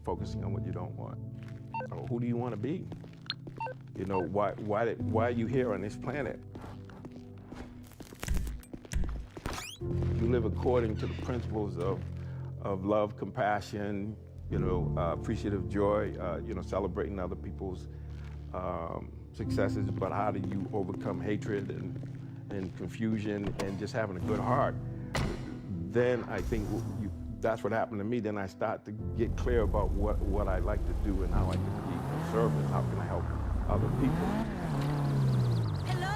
focusing on what you don't want. So who do you want to be? You know, why are you here on this planet? You live according to the principles of love, compassion, you know, appreciative joy, you know, celebrating other people's successes, but how do you overcome hatred and confusion and just having a good heart? Then I think that's what happened to me. Then I start to get clear about what I like to do and how I can be of service, how can I help other people.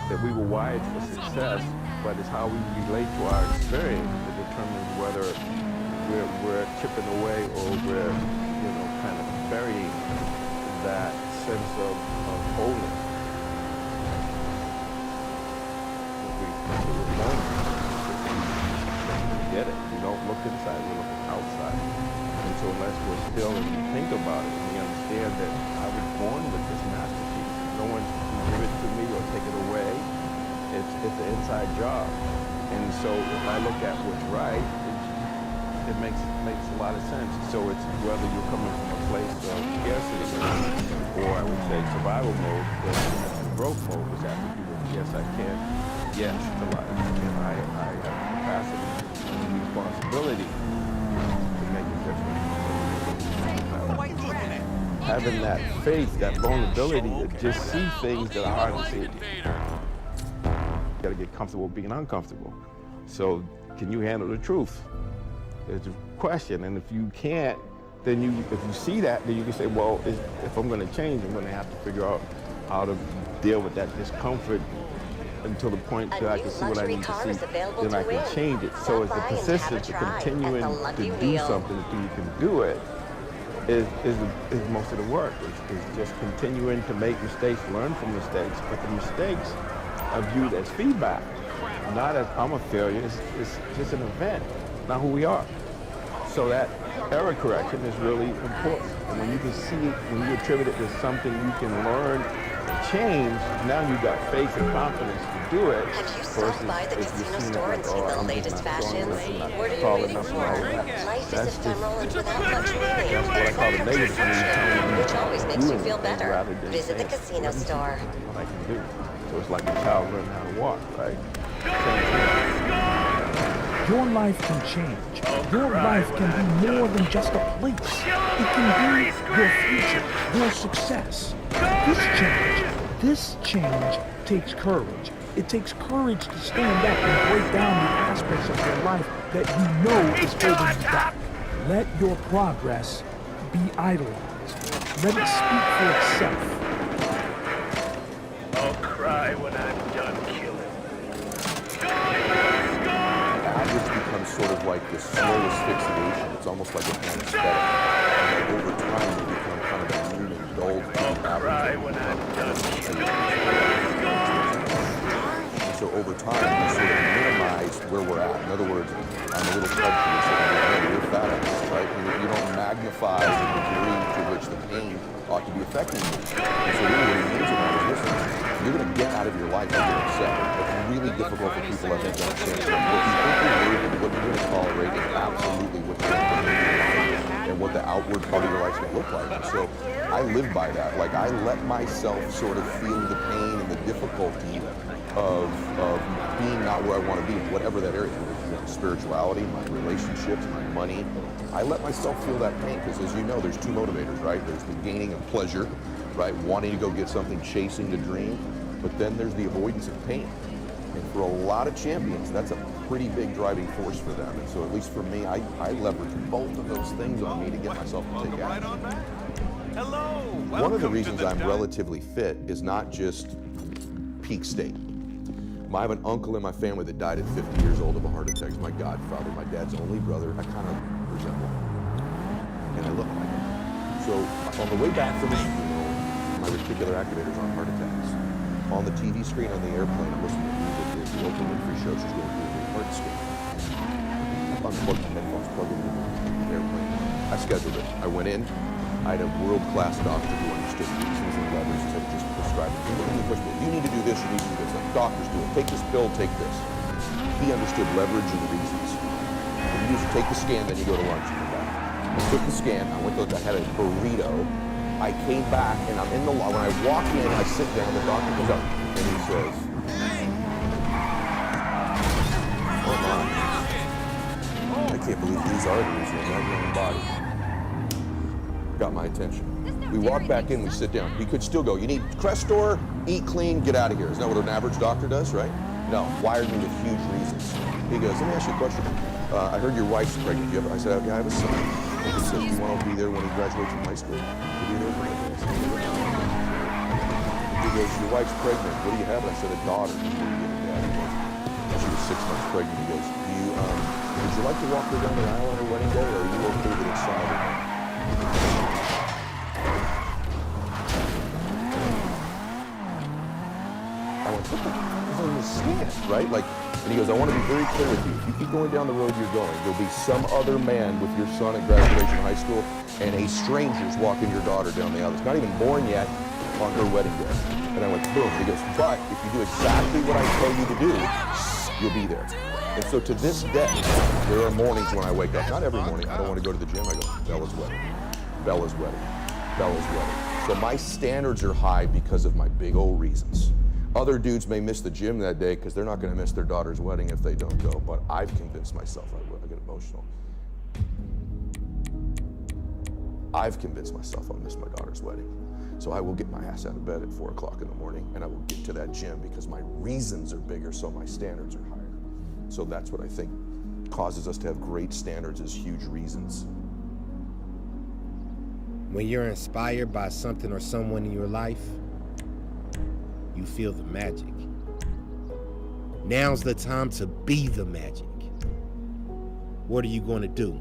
That we were wired for success, but it's how we relate to our experience that determines whether we're chipping away or we're, you know, kind of burying that sense of wholeness. We're born to get it. We don't look inside, we look outside. And so unless we're still and we think about it and we understand that I was born with this masterpiece, no one can give it to me or take it away. It's an inside job. And so if I look at what's right, it makes a lot of sense. So it's whether you're coming from a place of scarcity or I would say survival mode or growth mode, which has to do with yes, I can, yes to life. And I have the capacity and responsibility to make a difference. Having that faith, that vulnerability to just see things that are hard to see. You gotta get comfortable being uncomfortable. So can you handle the truth? It's a question, and if you can't, then if you see that, then you can say, well, if I'm gonna change, I'm gonna have to figure out how to deal with that discomfort until the point that I can see what I need to see, then I can change it. So it's the persistence to continuing to do something until you can do it is most of the work. It's just continuing to make mistakes, learn from mistakes, but the mistakes are viewed as feedback, not as I'm a failure. It's just an event, not who we are. So that error correction is really important. And when you can see, when you attribute it to something you can learn and change, now you've got faith and confidence to do it. Have you stopped by the casino store and seen the latest fashions? What are you waiting for? Life is ephemeral and without much meaning. That's what I call the negative meaning. Which always makes you feel better. Visit the casino store. What I can do. So it's like a child learning how to walk, right? Your life can change. Your life can be more than just a place. It can be your future, your success. This change takes courage. It takes courage to stand up and break down the aspects of your life that you know is holding you back. Let your progress be idolized. Let it speak for itself. I'll cry when I'm done killing. Average becomes sort of like this slow asphyxiation. It's almost like an anesthetic. And like over time, you become kind of immune and dulled to the Cry when I'm done killing. So over time, we sort of minimize where we're at. In other words, I'm a little prejudice and you're fat ass, right? You don't magnify the degree to which the pain ought to be affecting you. And so really what he means about it is, listen, you're going to get out of your life and get upset. It's really difficult for people, I think, to understand that what you think you're doing and what you're going to tolerate is absolutely what you're going to do in your life and what the outward part of your life is going to look like. And so I live by that. Like, I let myself sort of feel the pain and the difficulty of being not where I want to be, whatever that area is, spirituality, my relationships, my money. I let myself feel that pain because, as you know, there's two motivators, right? There's the gaining of pleasure, right? Wanting to go get something, chasing the dream, but then there's the avoidance of pain. And for a lot of champions, that's a pretty big driving force for them. And so at least for me, I leverage both of those things on me to get myself to take action. Hello. One of the reasons I'm relatively fit is not just peak state. I have an uncle in my family that died at 50 years old of a heart attack. He's my godfather, my dad's only brother. I kind of resemble him, and I look like him. So on the way back from his funeral, my reticular activator's on heart attacks. On the TV screen on the airplane, I'm listening to music. There's the Oprah Winfrey show. She's going through the heart scan. I unplugged the headphones, plugged it into the airplane. I scheduled it. I went in. I had a world-class doctor who understood reasons and levers instead of just prescribing. You need to do this, you need to do this. Like doctors do it. Take this pill, take this. He understood leverage and reasons. And you just take the scan, then you go to lunch and come back. I took the scan. I had a burrito. I came back and I'm in the when I walk in, I sit down. The doctor comes up and he says, "Oh my! I can't believe these arteries are in my own body." Got my attention. We walk back in, we sit down. He could still go, "You need Crestor, eat clean, get out of here." Isn't that what an average doctor does, right? No, wired me with huge reasons. He goes, "Let me ask you a question. I heard your wife's pregnant. I said, "Yeah, I have a son." And he said, "Do you want to be there when he graduates from high school? To be there for him?" He goes, "Your wife's pregnant. What do you have?" And I said, "A daughter." She was 6 months pregnant. He goes, "Would you like to walk her down the aisle on her wedding day, or are you okay with it Saturday?" I went, "What the hell is this?" Right? Like, and he goes, "I want to be very clear with you. If you keep going down the road you're going, there'll be some other man with your son at graduation high school, and a stranger's walking your daughter down the aisle that's not even born yet on her wedding day." And I went, boom. He goes, "But if you do exactly what I tell you to do, you'll be there." And so to this day, there are mornings when I wake up, not every morning, I don't want to go to the gym, I go, "Bella's wedding, Bella's wedding, Bella's wedding." So my standards are high because of my big old reasons. Other dudes may miss the gym that day because they're not going to miss their daughter's wedding if they don't go, but I've convinced myself I will. I get emotional. I've convinced myself I'll miss my daughter's wedding. So I will get my ass out of bed at 4 o'clock in the morning and I will get to that gym because my reasons are bigger, so my standards are higher. So that's what I think causes us to have great standards, is huge reasons. When you're inspired by something or someone in your life, you feel the magic. Now's the time to be the magic. What are you going to do?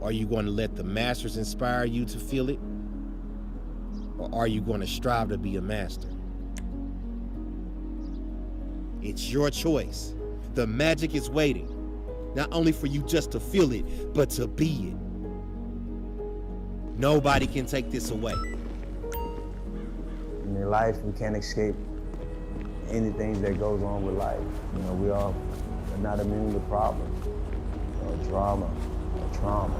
Are you going to let the masters inspire you to feel it? Or are you going to strive to be a master? It's your choice. The magic is waiting, not only for you just to feel it, but to be it. Nobody can take this away. In your life, we can't escape anything that goes on with life. You know, we all are not immune to problems, or drama, or trauma,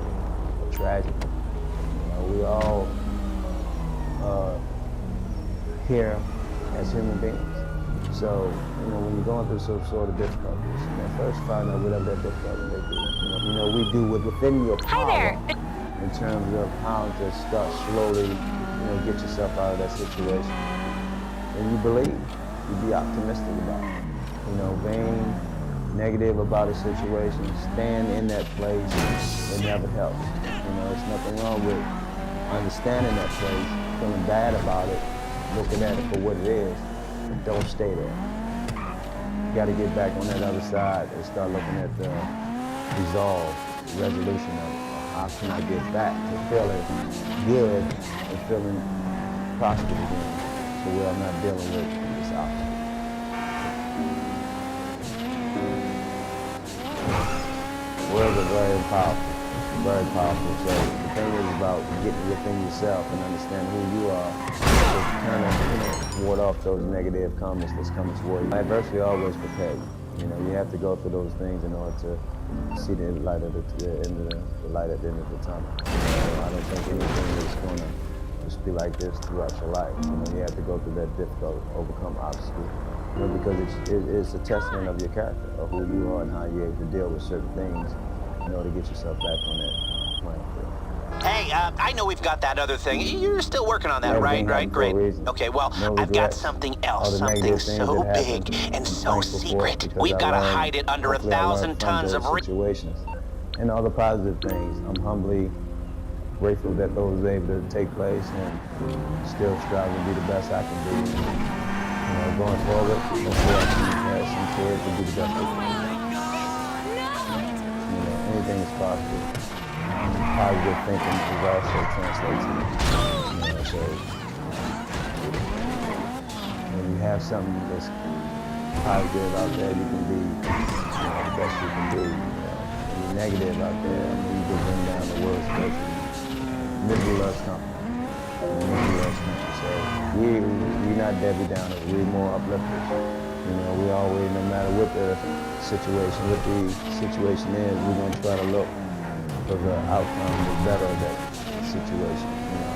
or tragedy. You know, we all here as human beings. So, you know, when you're going through some sort of difficulties, you know, first find out whatever that difficulty may be. You know, we do within your power. Hi there. In terms of how to start slowly, you know, get yourself out of that situation. And you believe, you be optimistic about it. You know, vain, negative about a situation, stand in that place, it never helps. You know, there's nothing wrong with understanding that place, feeling bad about it, looking at it for what it is, but don't stay there. You gotta get back on that other side and start looking at the resolve, the resolution of it. How can I get back to feeling good and feeling prosperous again, so where I'm not dealing with this obstacle. Words are very powerful, very powerful. So the thing is about getting within yourself and understanding who you are, to kind of, you know, ward off those negative comments that's coming toward you. Adversity always prepares you. You know, you have to go through those things in order to see the light at the end of the light at the end of the tunnel. You know, I don't think anything is going to just be like this throughout your life. You know, you have to go through that difficult, overcome obstacle. You know, because it's a testament of your character, of who you are and how you're able to deal with certain things in order to get yourself back on that playing field. Hey, I know we've got that other thing. You're still working on that, Everything right? Great. reason. Okay, well, No I've got regrets. something All else, the something negative things so that big happened, and I'm so thankful for secret. because We've I got to learned- hide it under hopefully I learned 1,000 from tons those of... situations and all the positive things. I'm humbly grateful that those were able to take place and still strive to be the best I can be. You know, going forward, hopefully I can have some kids to be the best they can be. You know, anything is possible. Positive thinking is also translates to, you know, so when you have something that's positive out there, you can be, you know, the best you can be. You know, when you're negative out there, I mean, you can bring down the world's person. Misery loves company. Misery loves company. So we're not Debbie Downers. We're more uplifters. You know, we always, no matter what the situation is, we're gonna try to look for the outcome, the better of that situation, you know.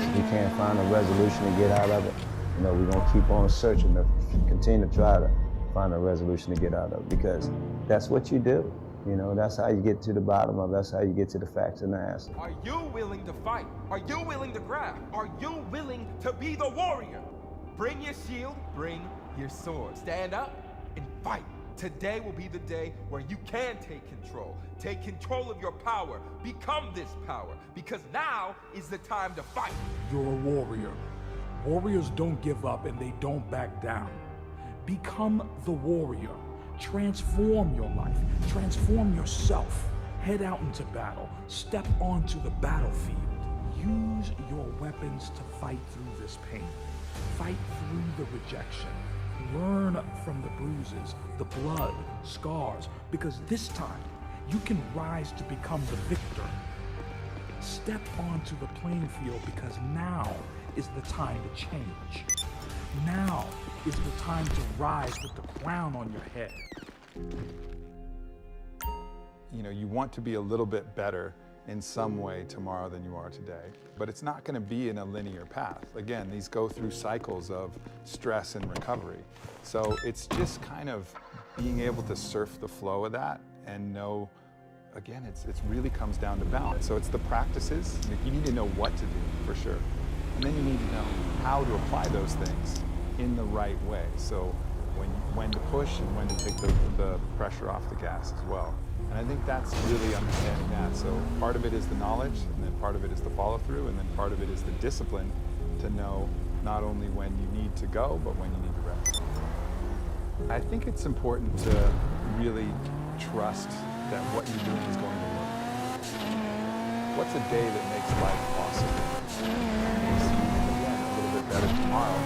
If we can't find a resolution to get out of it, you know, we're gonna keep on searching to continue to try to find a resolution to get out of it, because that's what you do. You know, that's how you get to the bottom of it. That's how you get to the facts and the answer. Are you willing to fight? Are you willing to grab? Are you willing to be the warrior? Bring your shield, bring your sword. Stand up and fight. Today will be the day where you can take control. Take control of your power. Become this power, because now is the time to fight. You're a warrior. Warriors don't give up and they don't back down. Become the warrior. Transform your life. Transform yourself. Head out into battle. Step onto the battlefield. Use your weapons to fight through this pain. Fight through the rejection. Learn from the bruises, the blood, scars, because this time you can rise to become the victor. Step onto the playing field, because now is the time to change. Now is the time to rise with the crown on your head. You know, you want to be a little bit better in some way tomorrow than you are today, but it's not going to be in a linear path. Again, these go through cycles of stress and recovery. So it's just kind of being able to surf the flow of that and know, again, it really comes down to balance. So it's the practices. You need to know what to do, for sure. And then you need to know how to apply those things in the right way. So when to push and when to take the pressure off the gas as well. And I think that's really understanding that. So part of it is the knowledge, and then part of it is the follow through, and then part of it is the discipline to know not only when you need to go, but when you need to rest. I think it's important to really trust that what you're doing is going to work. What's a day that makes life possible? Makes you, again, a little bit better tomorrow.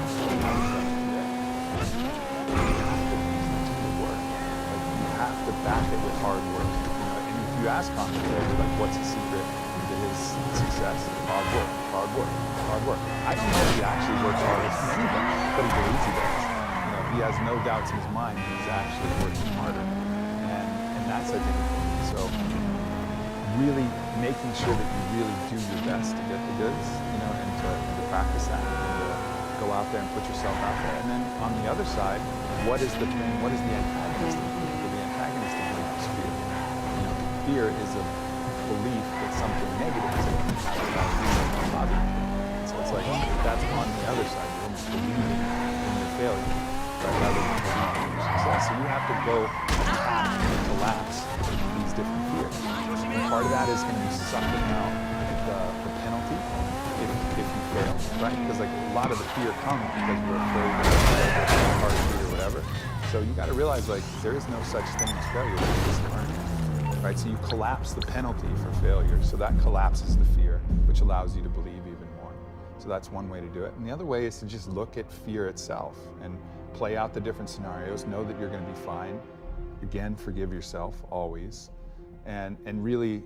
Have to back it with hard work. You know, and if you ask Conor McGregor, like, what's the secret to his success? Hard work, hard work, hard work. I don't know if he actually works harder than anybody, but he believes he does. You know, he has no doubts in his mind he's actually working harder. And that's, I think, important. So really making sure that you really do your best to get the goods, you know, and to practice that, and to go out there and put yourself out there. And then on the other side, what is the thing, what is the antagonist? Fear is a belief that something negative is going to happen. So it's like, that's on the other side. You're almost believing in your failure, right, rather than believing in your success. So you have to go attack and collapse these different fears. And part of that is going to be sucking out the penalty if you fail, right? Because like a lot of the fear comes because we're afraid of hard fear or whatever. So you got to realize, like, there is no such thing as failure. There's just learning. Right, so you collapse the penalty for failure. So that collapses the fear, which allows you to believe even more. So that's one way to do it. And the other way is to just look at fear itself and play out the different scenarios, know that you're going to be fine. Again, forgive yourself always. And really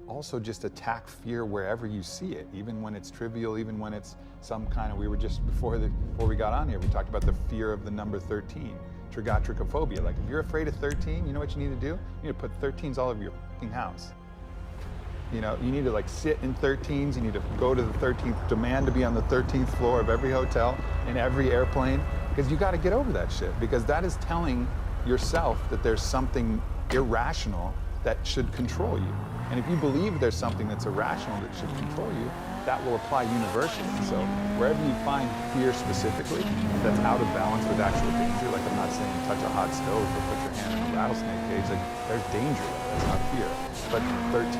also just attack fear wherever you see it, even when it's trivial, even when it's some kind of, we were just, before we got on here, we talked about the fear of the number 13. Trigotrichophobia. Like, if you're afraid of 13, you know what you need to do? You need to put 13s all over your fucking house. You know, you need to like sit in 13s, you need to go to the 13th, demand to be on the 13th floor of every hotel, in every airplane, because you got to get over that shit, because that is telling yourself that there's something irrational that should control you. And if you believe there's something that's irrational that should control you, that will apply universally. So wherever you find fear specifically that's out of balance with actual danger, like I'm not saying touch a hot stove or put your hand in a rattlesnake cage, like there's danger there, that's not fear. But 13,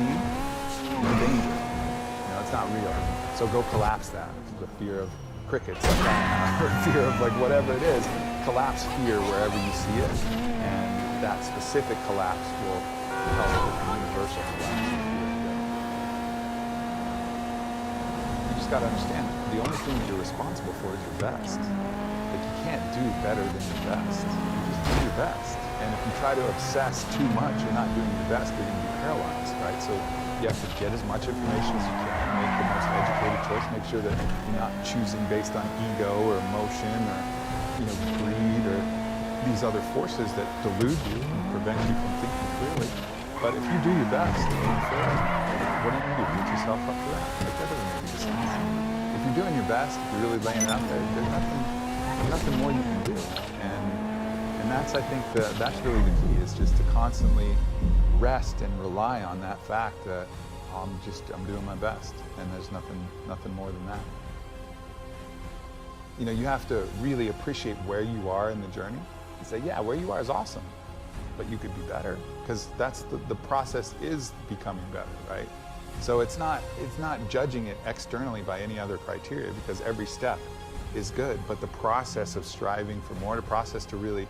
no danger. You know, it's not real. So go collapse that. The fear of crickets, like, or fear of like whatever it is, collapse fear wherever you see it, and that specific collapse will help with the universal collapse. Got to understand, the only thing you're responsible for is your best. Like, you can't do better than your best. You just do your best. And if you try to obsess too much, you're not doing your best, you're going to be paralyzed, right? So you have to get as much information as you can, make the most educated choice, make sure that you're not choosing based on ego or emotion or, you know, greed or these other forces that delude you and prevent you from thinking clearly. But if you do your best and you fail, what are you going to do? Beat yourself up for that? Like, that doesn't make any sense. If you're doing your best, if you're really laying it out there, there's nothing more you can do. And that's, I think, that's really the key, is just to constantly rest and rely on that fact that I'm doing my best, and there's nothing more than that. You know, you have to really appreciate where you are in the journey and say, yeah, where you are is awesome, but you could be better, because that's the process is becoming better, right? So it's not judging it externally by any other criteria, because every step is good, but the process of striving for more, the process to really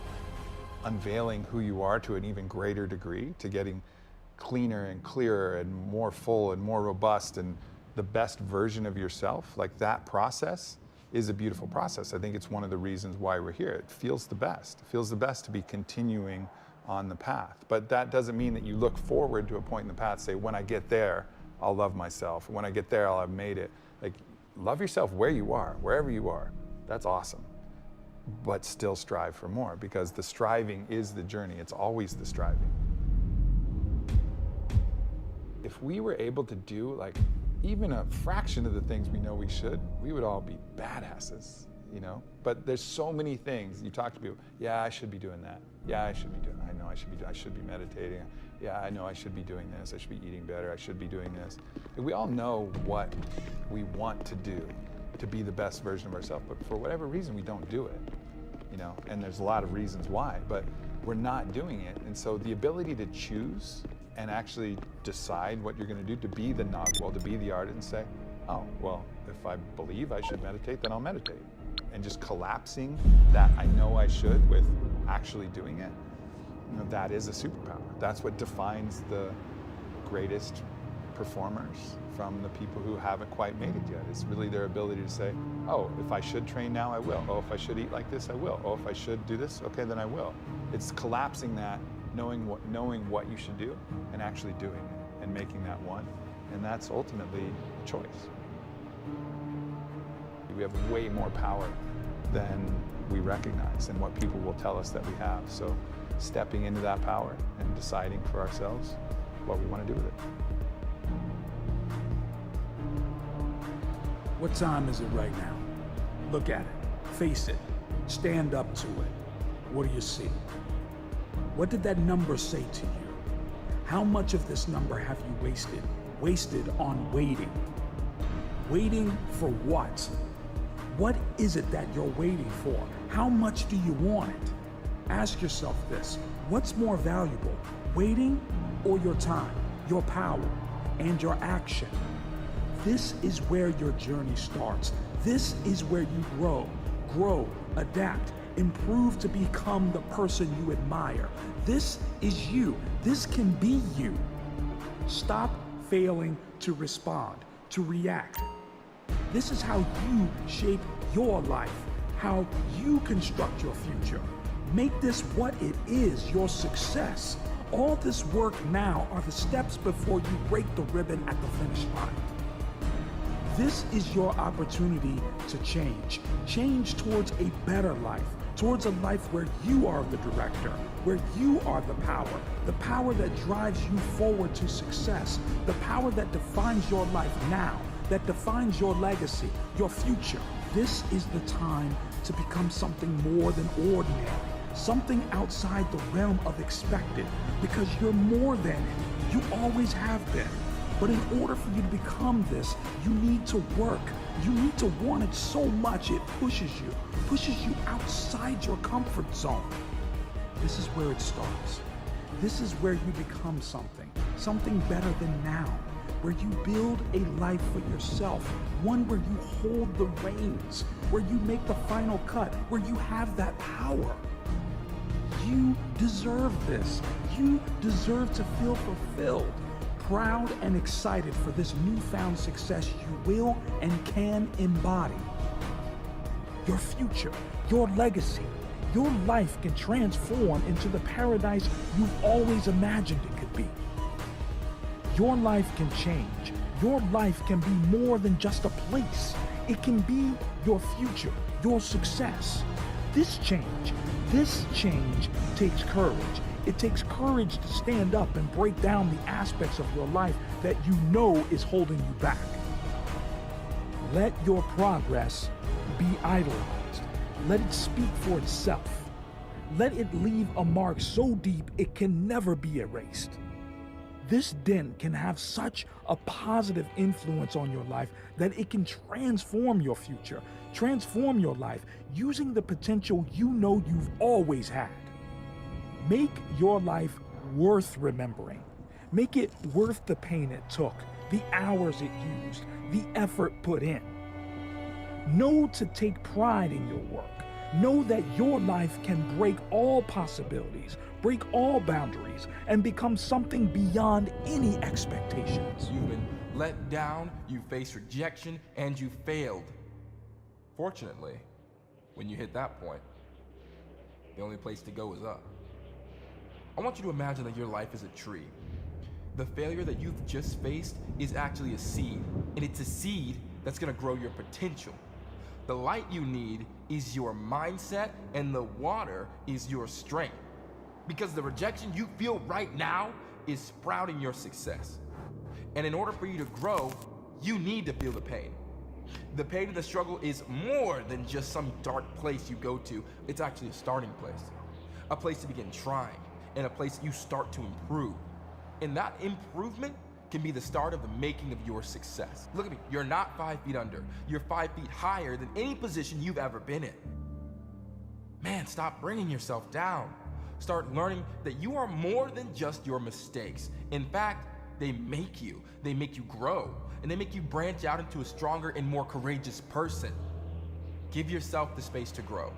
unveiling who you are to an even greater degree, to getting cleaner and clearer and more full and more robust and the best version of yourself, like that process is a beautiful process. I think it's one of the reasons why we're here. It feels the best. It feels the best to be continuing on the path. But that doesn't mean that you look forward to a point in the path, say, when I get there, I'll love myself. When I get there, I'll have made it. Like, love yourself where you are, wherever you are. That's awesome. But still strive for more, because the striving is the journey. It's always the striving. If we were able to do like even a fraction of the things we know we should, we would all be badasses, you know? But there's so many things. You talk to people, yeah, I should be doing that. Yeah, I should be doing, I know I should be meditating. Yeah, I know I should be doing this. I should be eating better. I should be doing this. We all know what we want to do to be the best version of ourselves, but for whatever reason, we don't do it, you know? And there's a lot of reasons why, but we're not doing it. And so the ability to choose and actually decide what you're going to do, to be the Nagual, to be the artist, and say, oh, well, if I believe I should meditate, then I'll meditate. And just collapsing that I know I should with actually doing it, you know, that is a superpower. That's what defines the greatest performers from the people who haven't quite made it yet. It's really their ability to say, oh, if I should train now, I will. Oh, if I should eat like this, I will. Oh, if I should do this, okay, then I will. It's collapsing that, knowing what you should do and actually doing it and making that one. And that's ultimately a choice. We have way more power than we recognize and what people will tell us that we have. So stepping into that power and deciding for ourselves what we want to do with it. What time is it right now? Look at it, face it, stand up to it. What do you see? What did that number say to you? How much of this number have you wasted? Wasted on waiting. Waiting for what? What is it that you're waiting for? How much do you want it? Ask yourself this. What's more valuable, waiting or your time, your power, and your action? This is where your journey starts. This is where you grow, adapt, improve to become the person you admire. This is you. This can be you. Stop failing to respond, to react. This is how you shape your life, how you construct your future. Make this what it is, your success. All this work now are the steps before you break the ribbon at the finish line. This is your opportunity to change. Change towards a better life, towards a life where you are the director, where you are the power that drives you forward to success, the power that defines your life now, that defines your legacy, your future. This is the time to become something more than ordinary, something outside the realm of expected, because you're more than it. You always have been. But in order for you to become this, you need to work. You need to want it so much it pushes you outside your comfort zone. This is where it starts. This is where you become something better than now, where you build a life for yourself, one where you hold the reins, where you make the final cut, where you have that power. You deserve this. You deserve to feel fulfilled, proud and excited for this newfound success you will and can embody. Your future, your legacy, your life can transform into the paradise you've always imagined it could be. Your life can change. Your life can be more than just a place. It can be your future, your success. This change, This change takes courage. It takes courage to stand up and break down the aspects of your life that you know is holding you back. Let your progress be idolized. Let it speak for itself. Let it leave a mark so deep it can never be erased. This din can have such a positive influence on your life that it can transform your future, transform your life, using the potential you know you've always had. Make your life worth remembering. Make it worth the pain it took, the hours it used, the effort put in. Know to take pride in your work. Know that your life can break all possibilities, break all boundaries, and become something beyond any expectations. You've been let down, you faced rejection, and you failed. Fortunately, when you hit that point, the only place to go is up. I want you to imagine that your life is a tree. The failure that you've just faced is actually a seed, and it's a seed that's gonna grow your potential. The light you need is your mindset, and the water is your strength. Because the rejection you feel right now is sprouting your success. And in order for you to grow, you need to feel the pain. The pain of the struggle is more than just some dark place you go to. It's actually a starting place. A place to begin trying, and a place you start to improve. And that improvement can be the start of the making of your success. Look at me, you're not 5 feet under. You're 5 feet higher than any position you've ever been in. Man, stop bringing yourself down. Start learning that you are more than just your mistakes. In fact, they make you grow, and they make you branch out into a stronger and more courageous person. Give yourself the space to grow.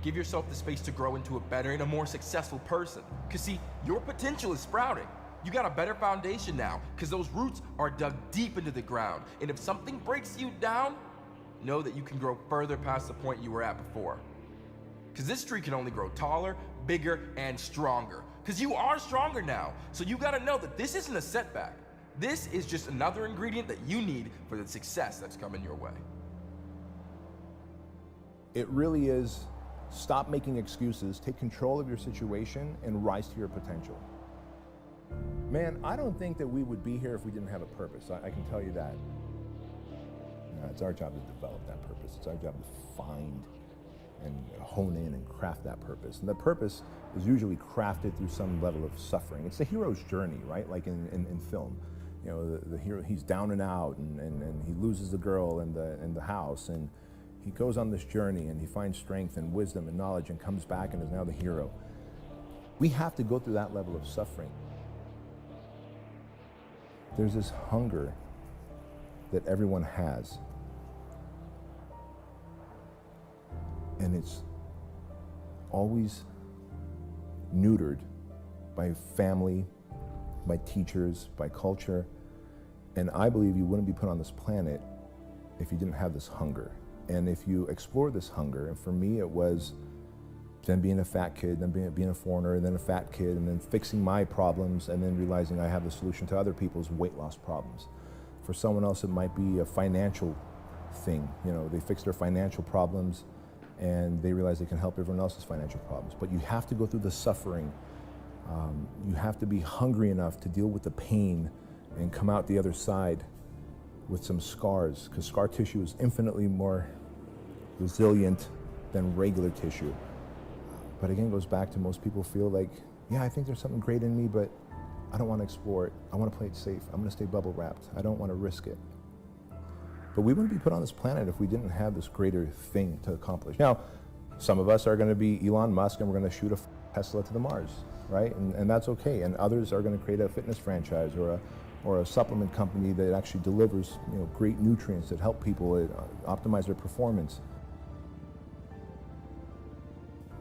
Give yourself the space to grow into a better and a more successful person. Because see, your potential is sprouting. You got a better foundation now, because those roots are dug deep into the ground. And if something breaks you down, know that you can grow further past the point you were at before. Because this tree can only grow taller, bigger, and stronger. Because you are stronger now. So you gotta know that this isn't a setback. This is just another ingredient that you need for the success that's coming your way. It really is, stop making excuses, take control of your situation, and rise to your potential. Man, I don't think that we would be here if we didn't have a purpose. I can tell you that. It's our job to develop that purpose. It's our job to find and hone in and craft that purpose. And the purpose is usually crafted through some level of suffering. It's the hero's journey, right? Like in film. You know, the hero, he's down and out, and he loses the girl in the house, and he goes on this journey, and he finds strength and wisdom and knowledge and comes back and is now the hero. We have to go through that level of suffering. There's this hunger that everyone has. And it's always neutered by family, by teachers, by culture. And I believe you wouldn't be put on this planet if you didn't have this hunger. And if you explore this hunger, and for me it was then being a fat kid, then being a foreigner, and then a fat kid, and then fixing my problems, and then realizing I have the solution to other people's weight loss problems. For someone else, it might be a financial thing. You know, they fix their financial problems, and they realize they can help everyone else's financial problems. But you have to go through the suffering. You have to be hungry enough to deal with the pain and come out the other side with some scars, because scar tissue is infinitely more resilient than regular tissue. But again, it goes back to most people feel like, yeah, I think there's something great in me, but I don't want to explore it. I want to play it safe. I'm going to stay bubble wrapped. I don't want to risk it. But we wouldn't be put on this planet if we didn't have this greater thing to accomplish. Now, some of us are going to be Elon Musk, and we're going to shoot a Tesla to the Mars, right? And that's okay. And others are going to create a fitness franchise or a supplement company that actually delivers, you know, great nutrients that help people optimize their performance.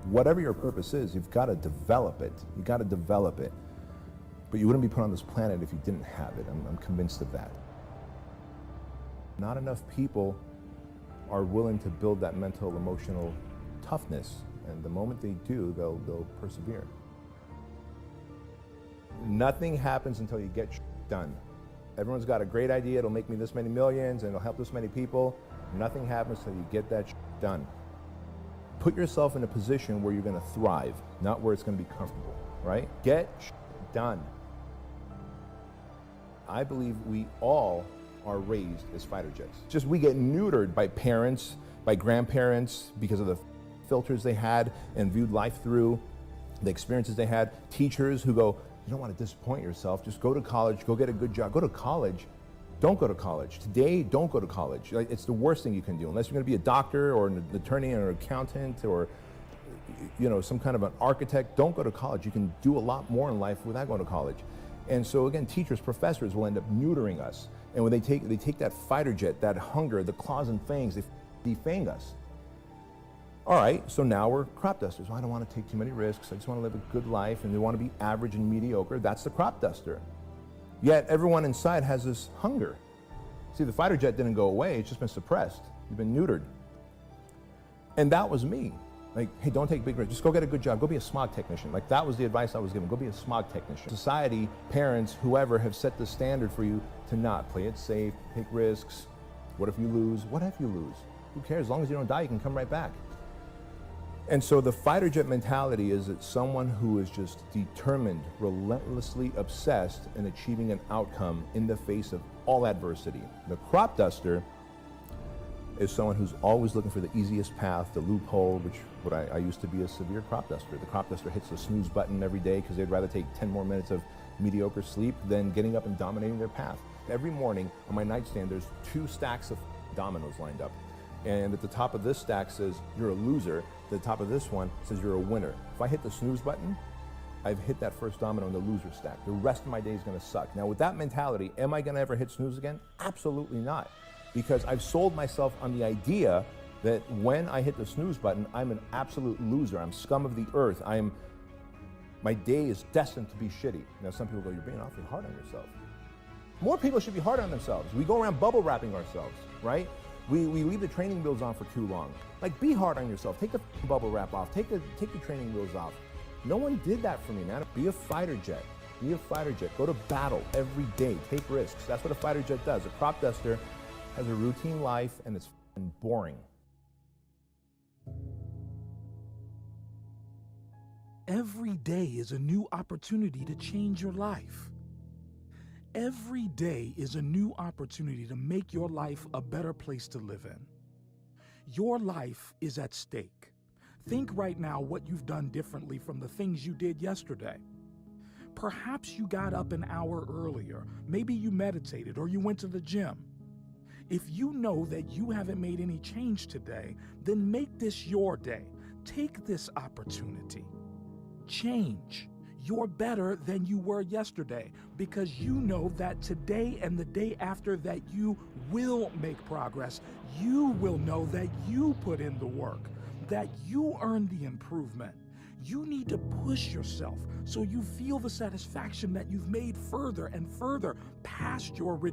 Whatever your purpose is, you've got to develop it. You got to develop it. But you wouldn't be put on this planet if you didn't have it. I'm convinced of that. Not enough people are willing to build that mental, emotional toughness. And the moment they do, they'll persevere. Nothing happens until you get done. Everyone's got a great idea, it'll make me this many millions and it'll help this many people. Nothing happens until you get that done. Put yourself in a position where you're going to thrive, not where it's going to be comfortable, right? Get done. I believe we all are raised as fighter jets. Just we get neutered by parents, by grandparents, because of the filters they had and viewed life through, the experiences they had. Teachers who go, you don't want to disappoint yourself, just go to college, go get a good job. Go to college. Don't go to college. Today, don't go to college. It's the worst thing you can do. Unless you're going to be a doctor or an attorney or an accountant or some kind of an architect, don't go to college. You can do a lot more in life without going to college. And so again, teachers, professors will end up neutering us. And when they take that fighter jet, that hunger, the claws and fangs, they defang us. All right, so now we're crop dusters. Well, I don't want to take too many risks. I just want to live a good life, and they want to be average and mediocre. That's the crop duster. Yet everyone inside has this hunger. See, the fighter jet didn't go away. It's just been suppressed. You've been neutered. And that was me. Like, hey, don't take big risks. Just go get a good job. Go be a smog technician. Like, that was the advice I was given. Go be a smog technician. Society, parents, whoever have set the standard for you to not play it safe, take risks. What if you lose? What if you lose? Who cares? As long as you don't die, you can come right back. And so the fighter jet mentality is that someone who is just determined, relentlessly obsessed in achieving an outcome in the face of all adversity. The crop duster is someone who's always looking for the easiest path, the loophole, what I used to be a severe crop duster. The crop duster hits the snooze button every day because they'd rather take 10 more minutes of mediocre sleep than getting up and dominating their path. Every morning on my nightstand, there's 2 stacks of dominoes lined up. And at the top of this stack says, you're a loser. The top of this one says you're a winner. If I hit the snooze button, I've hit that first domino in the loser stack. The rest of my day is going to suck. Now, with that mentality, am I going to ever hit snooze again? Absolutely not. Because I've sold myself on the idea that when I hit the snooze button, I'm an absolute loser. I'm scum of the earth. My day is destined to be shitty. Now, some people go, you're being awfully hard on yourself. More people should be hard on themselves. We go around bubble wrapping ourselves, right? We leave the training wheels on for too long. Like, be hard on yourself. Take the bubble wrap off. Take the training wheels off. No one did that for me, man. Be a fighter jet. Be a fighter jet. Go to battle every day. Take risks. That's what a fighter jet does. A crop duster has a routine life, and it's boring. Every day is a new opportunity to change your life. Every day is a new opportunity to make your life a better place to live in. Your life is at stake. Think right now what you've done differently from the things you did yesterday. Perhaps you got up an hour earlier. Maybe you meditated or you went to the gym. If you know that you haven't made any change today, then make this your day. Take this opportunity. Change. You're better than you were yesterday because you know that today and the day after that you will make progress. You will know that you put in the work, that you earned the improvement. You need to push yourself so you feel the satisfaction that you've made further and further past your original